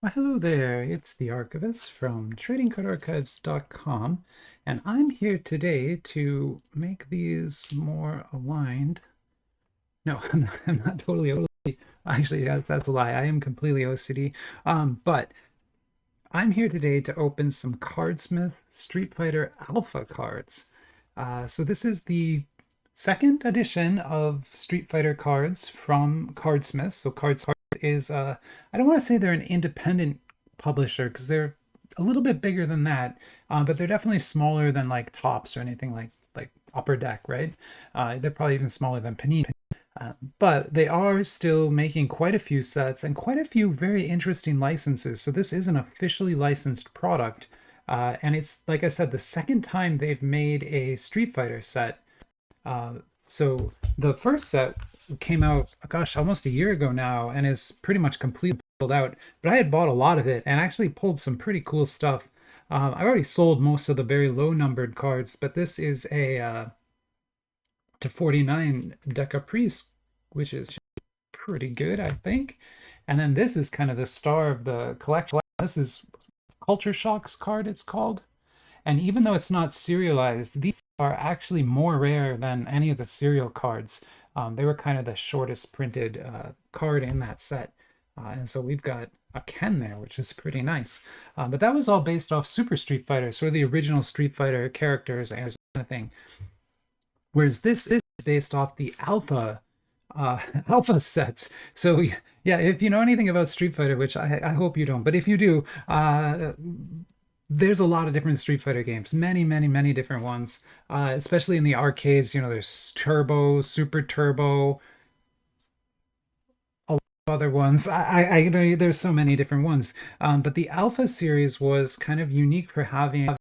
Well, hello there, it's the Archivist from tradingcardarchives.com, and I'm here today to make these more aligned. No, I'm not totally OCD. Actually, that's a lie. I am completely OCD. But I'm here today to open some Cardsmith Street Fighter Alpha cards. So this is the second edition of Street Fighter cards from Cardsmiths. So Cardsmiths is I don't want to say they're an independent publisher because they're a little bit bigger than that, but they're definitely smaller than like Tops or anything like Upper Deck, right? They're probably even smaller than Panini. But they are still making quite a few sets and quite a few very interesting licenses. So this is an officially licensed product. And it's, like I said, the second time they've made a Street Fighter set. So the first set came out, gosh, almost a year ago now, and is pretty much completely sold out. But I had bought a lot of it and actually pulled some pretty cool stuff. I already sold most of the very low numbered cards, but this is a to 49 Decaprice, which is pretty good, I think. And then this is kind of the star of the collection. This is Culture Shock's card, it's called. And even though it's not serialized, these are actually more rare than any of the serial cards. They were kind of the shortest printed card in that set. And so we've got a Ken there, which is pretty nice. But that was all based off Super Street Fighter, sort of the original Street Fighter characters and that kind of thing. Whereas this is based off the alpha alpha sets. So yeah, if you know anything about Street Fighter, which I hope you don't, but if you do, there's a lot of different Street Fighter games, many different ones, especially in the arcades. You know, there's Turbo, Super Turbo, a lot of other ones. I you know, there's so many different ones. But the Alpha series was kind of unique for having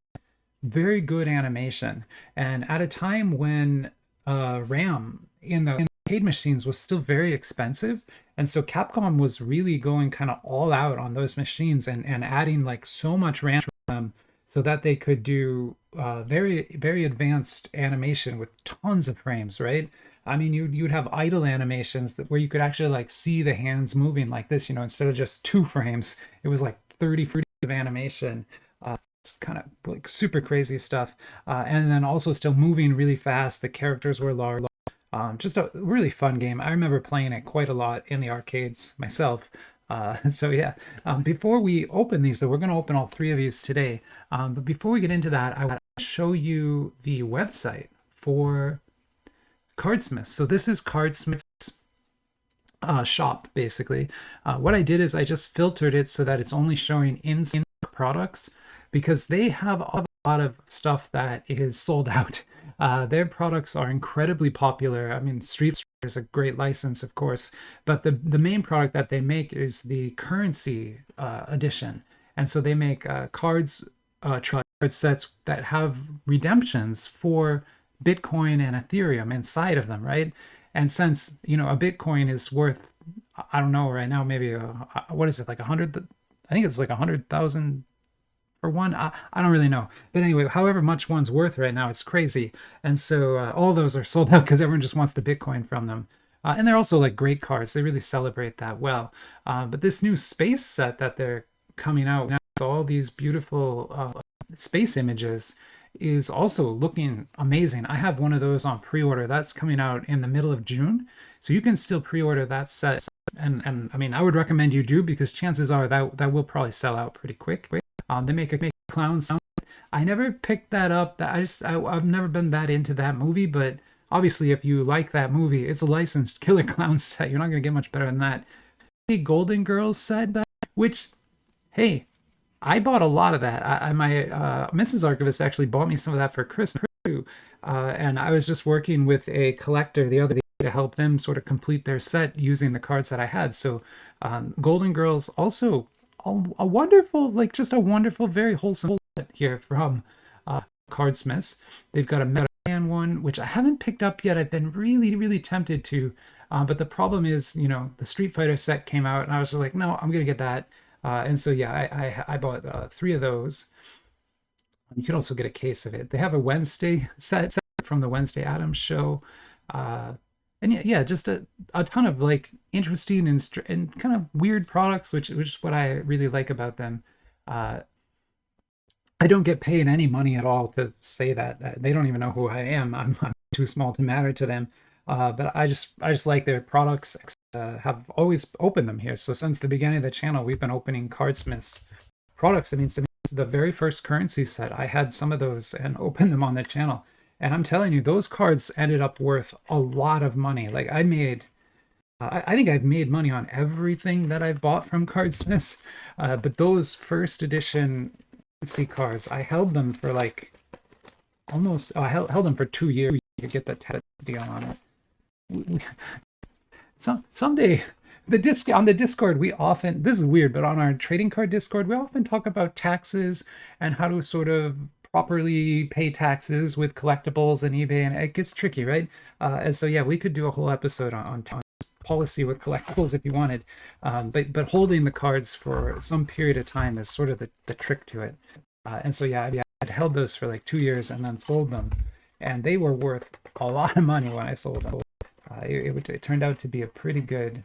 very good animation, and at a time when RAM in the arcade machines was still very expensive, and so Capcom was really going kind of all out on those machines and adding like so much RAM to them so that they could do very advanced animation with tons of frames, right? I mean, you'd have idle animations where you could actually like see the hands moving like this, you know, instead of just 2 frames, it was like 30 frames of animation. It's kind of like super crazy stuff. And then also still moving really fast. The characters were large. Just a really fun game. I remember playing it quite a lot in the arcades myself. So yeah, before we open these, though, we're going to open all three of these today. But before we get into that, I want to show you the website for Cardsmiths. So this is Cardsmiths shop, basically. What I did is I just filtered it so that it's only showing in products because they have a lot of stuff that is sold out. Their products are incredibly popular. I mean, Street Fighter is a great license, of course, but the main product that they make is the currency edition. And so they make card sets that have redemptions for Bitcoin and Ethereum inside of them, right? And since, you know, a Bitcoin is worth, I don't know, right now, maybe, what is it, like 100? I think it's like 100,000 for one. I don't really know. But anyway, however much one's worth right now, it's crazy. And so all those are sold out because everyone just wants the Bitcoin from them. And they're also like great cards. They really celebrate that well. But this new space set that they're coming out now with all these beautiful space images is also looking amazing. I have one of those on pre-order. That's coming out in the middle of June. So you can still pre-order that set. And I mean, I would recommend you do because chances are that will probably sell out pretty quick. They make a clown sound. I never picked that up. I've never been that into that movie, but obviously if you like that movie, it's a licensed Killer Clown set. You're not going to get much better than that. A Golden Girls set, which, hey, I bought a lot of that. My Mrs. Archivist actually bought me some of that for Christmas too. And I was just working with a collector the other day to help them sort of complete their set using the cards that I had. So Golden Girls also a wonderful, like just a wonderful, very wholesome set here from Cardsmiths. They've got a Meta Man one, which I haven't picked up yet. I've been really tempted to. But the problem is, you know, the Street Fighter set came out and I was just like, no, I'm going to get that. And so, yeah, I bought 3 of those. You could also get a case of it. They have a Wednesday set from the Wednesday Addams show. And yeah, just a ton of like interesting and kind of weird products, which is what I really like about them. Uh, I don't get paid any money at all to say that. They don't even know who I am. I'm too small to matter to them. But I just like their products. Have always opened them here. So since the beginning of the channel, we've been opening Cardsmiths products. I mean, since the very first currency set, I had some of those and opened them on the channel. And I'm telling you, those cards ended up worth a lot of money. Like I made, I think I've made money on everything that I've bought from Cardsmiths. But those first edition currency cards, I held them for like almost, I held them for 2 years to get the deal on it. Someday on the Discord, we often, this is weird, but on our trading card Discord, we often talk about taxes and how to sort of properly pay taxes with collectibles and eBay, and it gets tricky, right? And so yeah, we could do a whole episode on policy with collectibles if you wanted, but holding the cards for some period of time is sort of the trick to it. And so yeah, I'd held those for like 2 years and then sold them, and they were worth a lot of money when I sold them. It turned out to be a pretty good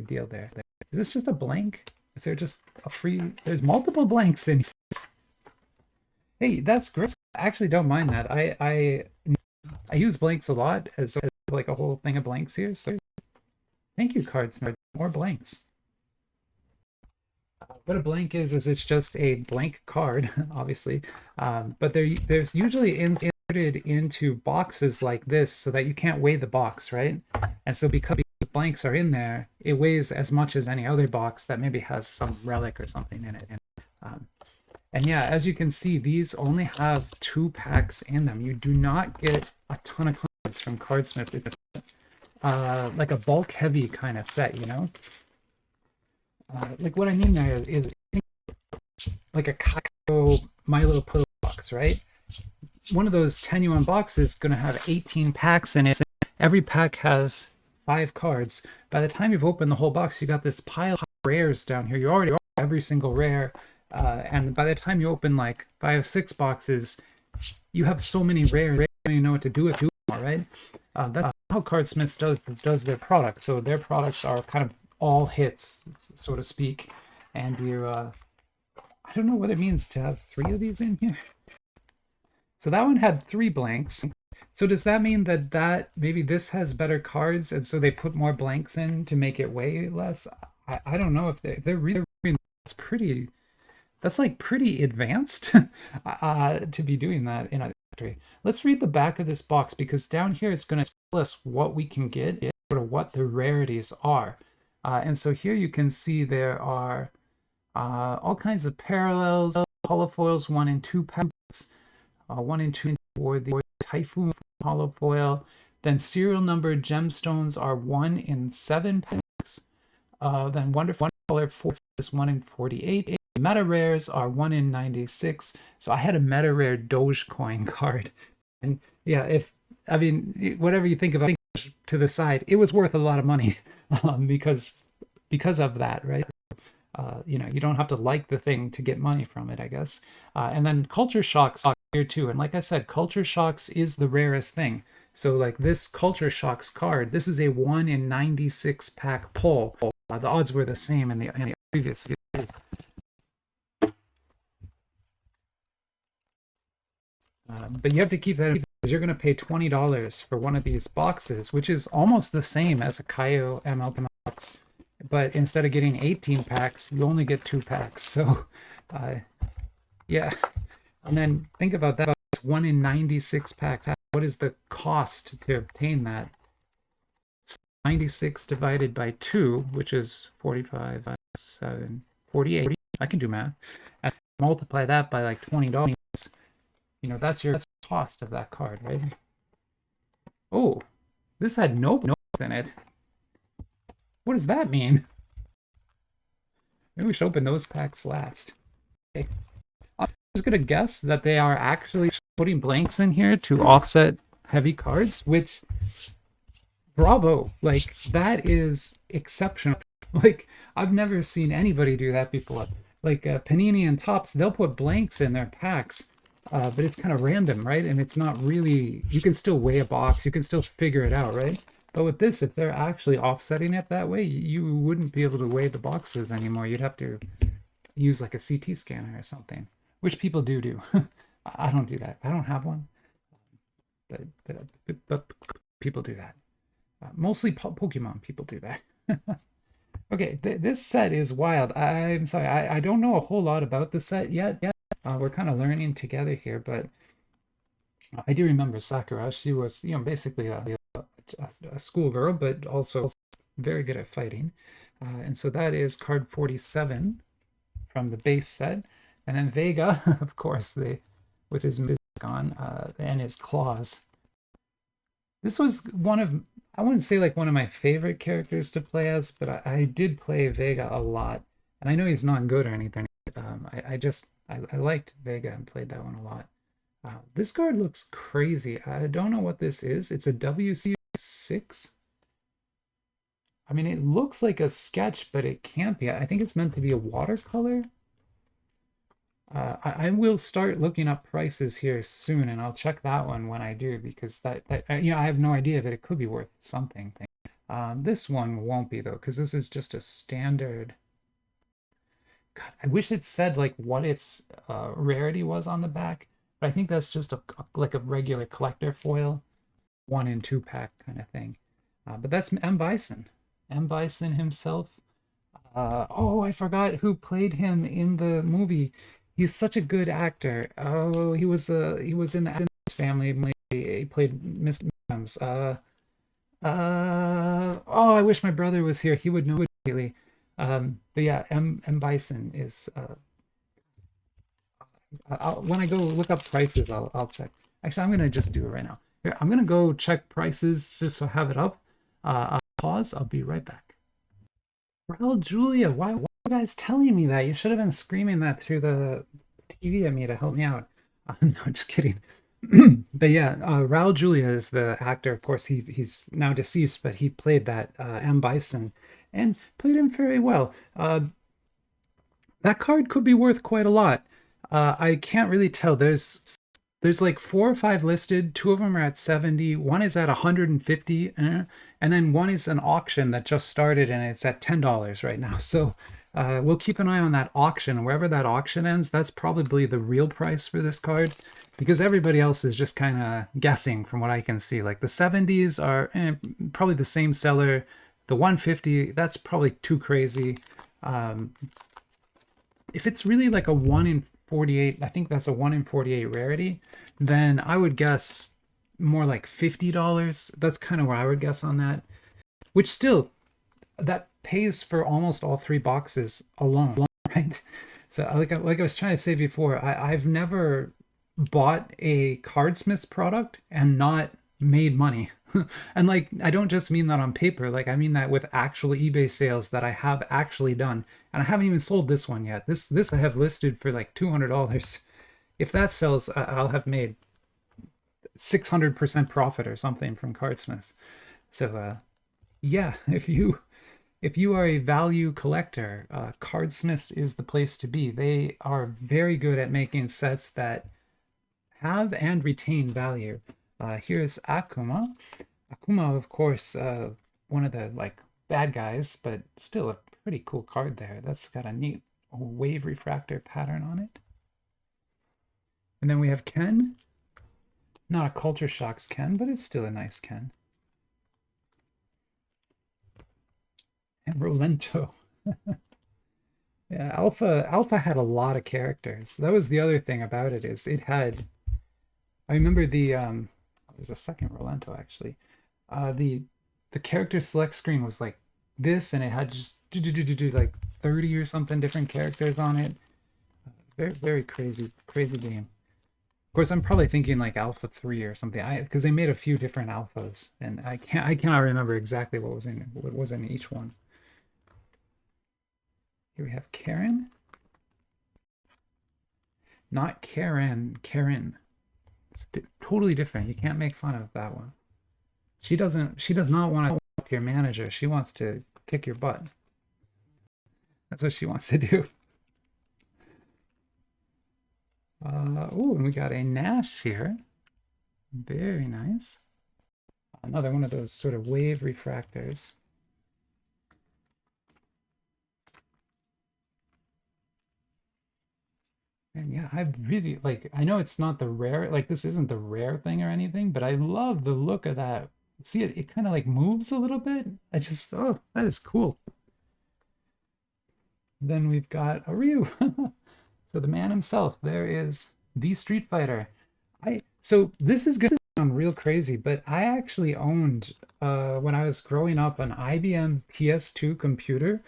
deal there. Is this just a blank? Is there just a free? There's multiple blanks in. Hey, that's great. I actually don't mind that. I use blanks a lot as like a whole thing of blanks here. So thank you, Cardsmiths. More blanks. What a blank is it's just a blank card, obviously. But there's usually inserted into boxes like this so that you can't weigh the box, right? And so because the blanks are in there, it weighs as much as any other box that maybe has some relic or something in it. And yeah, as you can see, these only have 2 packs in them. You do not get a ton of cards from Cardsmiths. It's like a bulk heavy kind of set, you know? Like what I mean there is like a Kakao My Little Pony box, right? One of those 10 yuan boxes is going to have 18 packs in it. Every pack has 5 cards. By the time you've opened the whole box, you got this pile of rares down here. You already own every single rare. And by the time you open like 5, 6 boxes, you have so many rares, you don't even know what to do with them, right? That's how Cardsmiths does their product. So their products are kind of all hits, so to speak. And I don't know what it means to have 3 of these in here. So that one had 3 blanks. So does that mean that maybe this has better cards and so they put more blanks in to make it weigh less? I don't know if they're really, that's like pretty advanced to be doing that in a factory. Let's read the back of this box because down here it's going to tell us what we can get, sort of what the rarities are. And so here you can see there are all kinds of parallels, holofoils 1 and 2 packs. 1 and 2 for the Typhoon holofoil. Then serial number gemstones are 1 in 7 packs. Then Wonderful Color 4 is 1 in 48. Meta rares are 1 in 96. So I had a meta rare Dogecoin card. And yeah, whatever you think about to the side, it was worth a lot of money because of that, right? You know, you don't have to like the thing to get money from it, I guess. And then Culture Shocks here too. And like I said, Culture Shocks is the rarest thing. So like this Culture Shocks card, this is a 1 in 96 pack pull. The odds were the same in the previous. But you have to keep that in mind because you're going to pay $20 for one of these boxes, which is almost the same as a Kaio ML box. But instead of getting 18 packs, you only get 2 packs. So, yeah. And then think about that. 1 in 96 packs. What is the cost to obtain that? It's 96 divided by 2, which is 45, 7, 48. I can do math. And multiply that by like $20. You know, that's the cost of that card, right? Oh, this had no notes in it. What does that mean? Maybe we should open those packs last. Okay. I'm just going to guess that they are actually putting blanks in here to offset heavy cards, which, bravo. Like, that is exceptional. Like, I've never seen anybody do that before. Like, Panini and Topps, they'll put blanks in their packs, but it's kind of random, right? And it's not really, you can still weigh a box, you can still figure it out, right? But with this, if they're actually offsetting it that way, you wouldn't be able to weigh the boxes anymore. You'd have to use like a CT scanner or something, which people do. I don't do that. I don't have one, but people do that. Mostly Pokemon people do that. Okay, this set is wild. I'm sorry, I don't know a whole lot about the set yet. We're kind of learning together here, but I do remember Sakura. She was, basically a schoolgirl, but also very good at fighting. And so that is card 47 from the base set. And then Vega, of course, with his mask on and his claws. This was I wouldn't say like one of my favorite characters to play as, but I did play Vega a lot. And I know he's not good or anything. I liked Vega and played that one a lot. This card looks crazy. I don't know what this is. It's a WC6. I mean, it looks like a sketch, but it can't be. I think it's meant to be a watercolor. I will start looking up prices here soon, and I'll check that one when I do, because I have no idea, but it could be worth something. This one won't be though, because this is just a standard. God, I wish it said like what its rarity was on the back, but I think that's just like a regular collector foil, 1 in 2 pack kind of thing. But that's M. Bison. M. Bison himself. Oh, I forgot who played him in the movie. He's such a good actor. Oh, he was in the Addams Family. He played Mr. Adams. Oh, I wish my brother was here. He would know immediately. But yeah, M. Bison is. When I go look up prices, I'll check. Actually, I'm gonna just do it right now. Here, I'm gonna go check prices just so I have it up. I'll pause. I'll be right back. Raul Julia, why are you guys telling me that? You should have been screaming that through the TV at me to help me out. No, just kidding. But yeah, Raul Julia is the actor. Of course, he's now deceased, but he played that M. Bison and played him very well. That card could be worth quite a lot. I can't really tell. There's like 4 or 5 listed. 2 of them are at 70. One is at 150, and then one is an auction that just started and it's at $10 right now. So we'll keep an eye on that auction. Wherever that auction ends, that's probably the real price for this card, because everybody else is just kind of guessing from what I can see. Like the 70s are probably the same seller. The 150, that's probably too crazy. If it's really like a 1 in 48, I think that's a 1 in 48 rarity, then I would guess more like $50. That's kind of where I would guess on that, which still, that pays for almost all 3 boxes alone, right? So like I was trying to say before, I've never bought a Cardsmiths product and not made money. And like, I don't just mean that on paper, like I mean that with actual eBay sales that I have actually done. And I haven't even sold this one yet. This I have listed for like $200. If that sells, I'll have made 600% profit or something from Cardsmiths. So yeah, if you are a value collector, Cardsmiths is the place to be. They are very good at making sets that have and retain value. Here's Akuma. Akuma, of course, one of the like bad guys, but still a pretty cool card there. That's got a neat wave refractor pattern on it. And then we have Ken. Not a Culture Shocks Ken, but it's still a nice Ken. And Rolento. Yeah, Alpha had a lot of characters. That was the other thing about it, is it had, I remember there's a second Rolento actually. The character select screen was like this, and it had just like 30 or something different characters on it. Very, very crazy game. Of course, I'm probably thinking like Alpha 3 or something, because they made a few different alphas, and I cannot remember exactly what was in each one. Here we have Karen. Not Karen, Karen. It's totally different. You can't make fun of that one. She does not want to help your manager. She wants to kick your butt. That's what she wants to do. Oh, and we got a Nash here. Very nice. Another one of those sort of wave refractors. And yeah, I really like, I know it's not the rare, like this isn't the rare thing or anything, but I love the look of that. See it, it kind of like moves a little bit. I just, oh, that is cool. Then we've got a Ryu. So the man himself, there is the Street Fighter. So this is gonna sound real crazy, but I actually owned when I was growing up an IBM PS2 computer,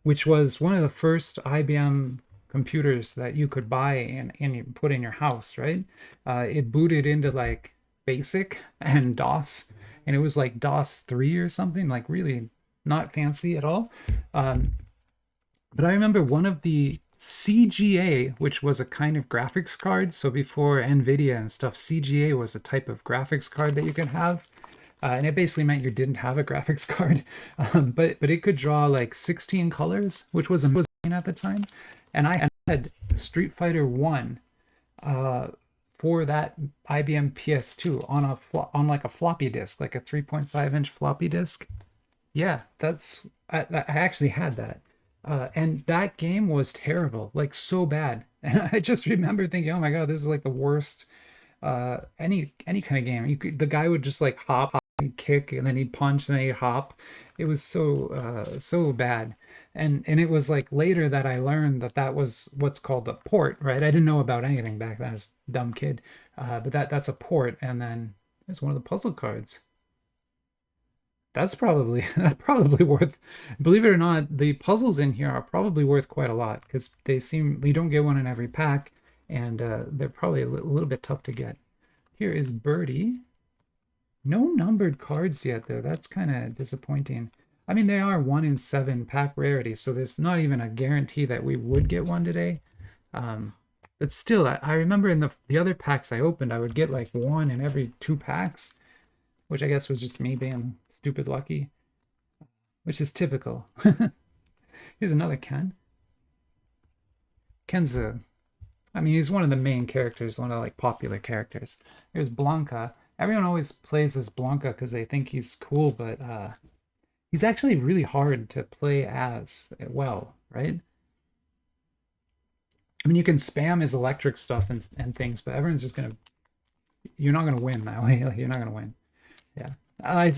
which was one of the first IBM computers that you could buy and put in your house, right? It booted into like BASIC and DOS, and it was like DOS 3 or something, like really not fancy at all. Um, but I remember one of the CGA, which was a kind of graphics card. So before NVIDIA and stuff, CGA was a type of graphics card that you could have. And it basically meant you didn't have a graphics card. But it could draw like 16 colors, which was amazing at the time. And I had Street Fighter 1 uh, for that IBM PS2 on like a floppy disk, like a 3.5-inch floppy disk. Yeah, I actually had that. And that game was terrible, like so bad. And I just remember thinking, oh my God, this is like the worst any kind of game. The guy would just like hop, he'd kick, and then he'd punch, and then he'd hop. It was so bad. And it was like later that I learned that that was what's called a port, right? I didn't know about anything back then. I was a dumb kid. But that's a port, and then it's one of the puzzle cards. That's probably that's probably worth, believe it or not, the puzzles in here are probably worth quite a lot because they seem you don't get one in every pack, and they're probably a little bit tough to get. Here is Birdie. No numbered cards yet though. That's kind of disappointing. I mean, they are 1 in 7 pack rarity, so there's not even a guarantee that we would get one today. Um, but still, I remember in the other packs I opened, I would get like one in every 2 packs, which I guess was just me being stupid lucky, which is typical. Here's another Ken. Ken's I mean, he's one of the main characters, one of the like popular characters. Here's Blanca. Everyone always plays as Blanca because they think he's cool, but he's actually really hard to play as well, right? I mean, you can spam his electric stuff and things, but everyone's just gonna, you're not gonna win that way. Like, you're not gonna win. Yeah. I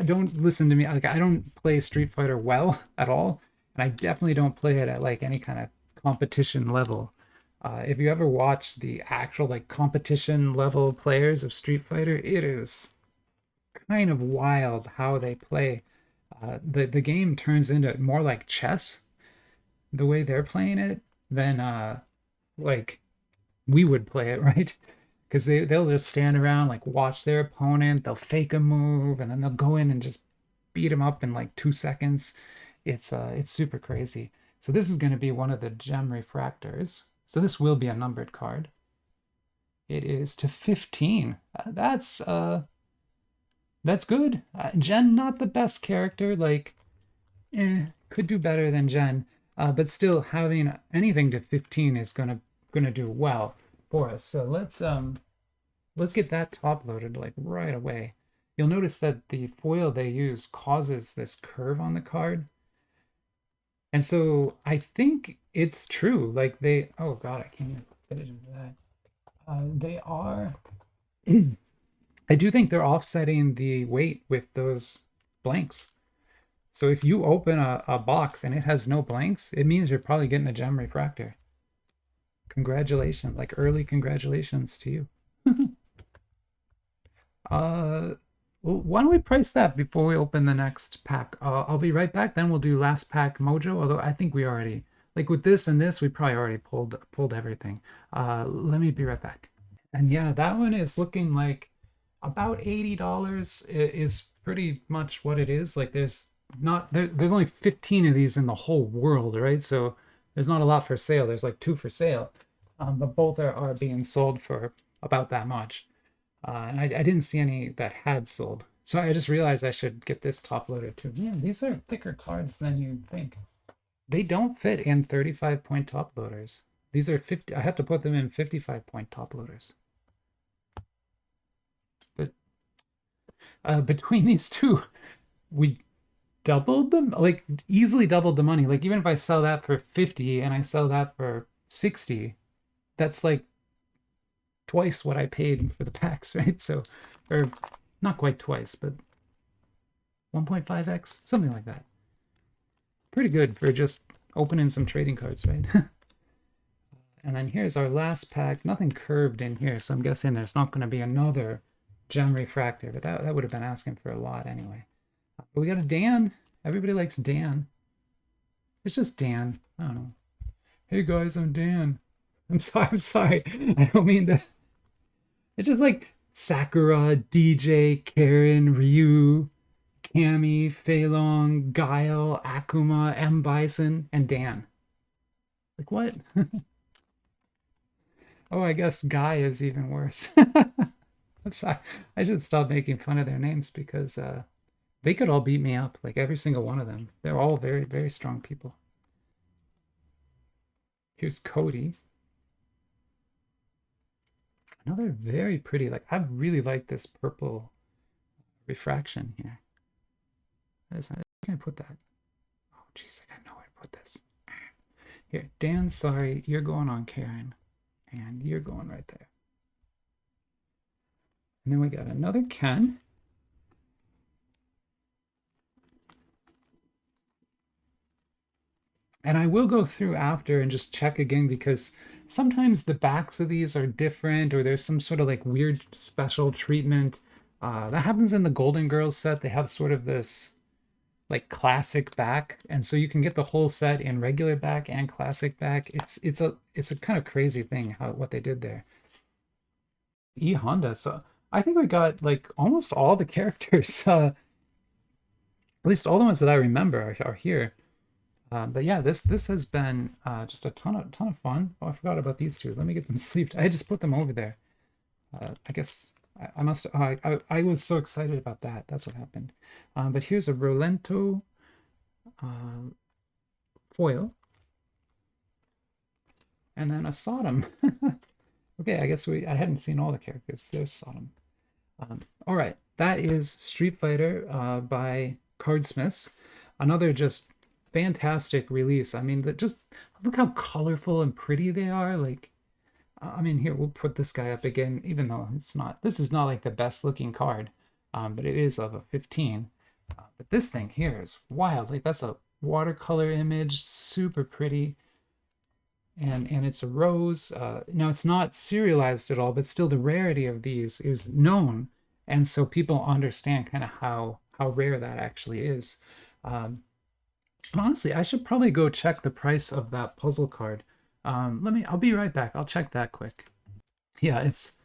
don't listen to me. Like I don't play Street Fighter well at all, and I definitely don't play it at like any kind of competition level. If you ever watch the actual like competition level players of Street Fighter, it is kind of wild how they play. The game turns into more like chess the way they're playing it than like we would play it, right? Because they'll just stand around like watch their opponent, they'll fake a move, and then they'll go in and just beat him up in like 2 seconds. It's super crazy. So this is going to be one of the gem refractors. So this will be a numbered card. It is to 15. That's good. Jen, not the best character. Like, could do better than Jen. But still, having anything to 15 is gonna do well for us. So let's get that top loaded like right away. You'll notice that the foil they use causes this curve on the card. And so I think it's true. Like they, oh God, I can't even fit it into that. They are, I do think they're offsetting the weight with those blanks. So if you open a box and it has no blanks, it means you're probably getting a gem refractor. Congratulations, like early congratulations to you. Well, why don't we price that before we open the next pack? I'll be right back. Then we'll do last pack mojo. Although I think we already, like with this and this, we probably already pulled everything. Let me be right back. And yeah, that one is looking like about $80 is pretty much what it is. Like there's only 15 of these in the whole world, right? So there's not a lot for sale. There's like 2 for sale, but both are being sold for about that much. And I didn't see any that had sold. So I just realized I should get this top loaded too. Man, these are thicker cards than you'd think. They don't fit in 35-point top loaders. These are 50. I have to put them in 55-point top loaders. But Between these two, we doubled them, like easily doubled the money. Like even if I sell that for 50 and I sell that for 60, that's like twice what I paid for the packs, right? So, or not quite twice, but 1.5x, something like that. Pretty good for just opening some trading cards, right? And then here's our last pack. Nothing curved in here, so I'm guessing there's not going to be another gem refractor, but that would have been asking for a lot anyway. But we got a Dan. Everybody likes Dan. It's just Dan. I don't know. Hey guys, I'm Dan. I'm sorry. I'm sorry. I don't mean to. It's just like Sakura, DJ, Karen, Ryu, Cammy, Feilong, Guile, Akuma, M. Bison, and Dan. Like what? Oh, I guess Guy is even worse. I'm sorry. I should stop making fun of their names because they could all beat me up, like every single one of them. They're all very, very strong people. Here's Cody. Another very pretty, like I really like this purple refraction here. Where can I put that? Oh, jeez, I got nowhere to put this. Here, Dan, sorry, you're going on Karen, and you're going right there. And then we got another Ken. And I will go through after and just check again because sometimes the backs of these are different or there's some sort of like weird special treatment. That happens in the Golden Girls set. They have sort of this like classic back, and so you can get the whole set in regular back and classic back. It's a kind of crazy thing what they did there. E Honda. So I think we got like almost all the characters. At least all the ones that I remember are here. But yeah, this has been just a ton of fun. Oh, I forgot about these two. Let me get them sleeved. I just put them over there. I guess I must. I was so excited about that. That's what happened. But here's a Rolento foil, and then a Sodom. Okay, I guess I hadn't seen all the characters. There's Sodom. All right, that is Street Fighter by Cardsmiths. Another just fantastic release. I mean, just look how colorful and pretty they are. Like, I mean, here we'll put this guy up again, even though this is not like the best looking card, but it is of a 15. But this thing here is wild. Like that's a watercolor image, super pretty. And it's a rose. Now it's not serialized at all, but still the rarity of these is known, and so people understand kind of how rare that actually is. Honestly, I should probably go check the price of that puzzle card. I'll be right back. I'll check that quick. Yeah, it's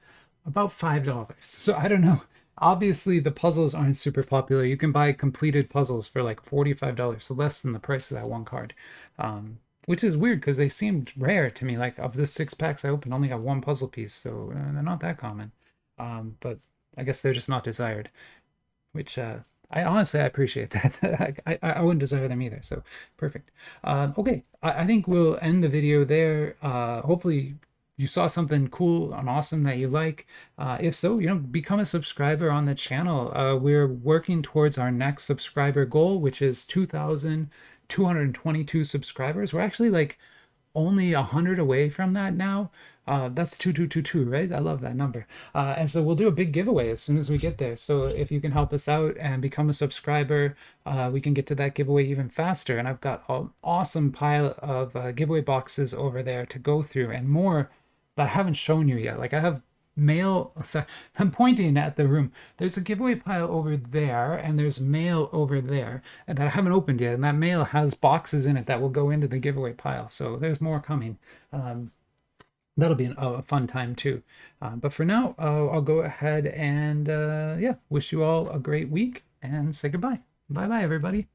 about $5. So I don't know. Obviously, the puzzles aren't super popular. You can buy completed puzzles for like $45, so less than the price of that one card. Which is weird because they seemed rare to me. Like of the 6 packs I opened, only got one puzzle piece, so they're not that common. But I guess they're just not desired, which I honestly appreciate that. I wouldn't desire them either, so perfect. Okay, I think we'll end the video there. Hopefully you saw something cool and awesome that you like. If so, become a subscriber on the channel. We're working towards our next subscriber goal, which is 2,222 subscribers. We're actually like only 100 away from that now. That's 2222, right? I love that number. And so we'll do a big giveaway as soon as we get there. So if you can help us out and become a subscriber, we can get to that giveaway even faster. And I've got an awesome pile of giveaway boxes over there to go through and more that I haven't shown you yet. Like I have mail. Sorry, I'm pointing at the room. There's a giveaway pile over there and there's mail over there and that I haven't opened yet, and that mail has boxes in it that will go into the giveaway pile, so there's more coming. That'll be a fun time too, but for now I'll go ahead and yeah, wish you all a great week and say goodbye. Bye everybody.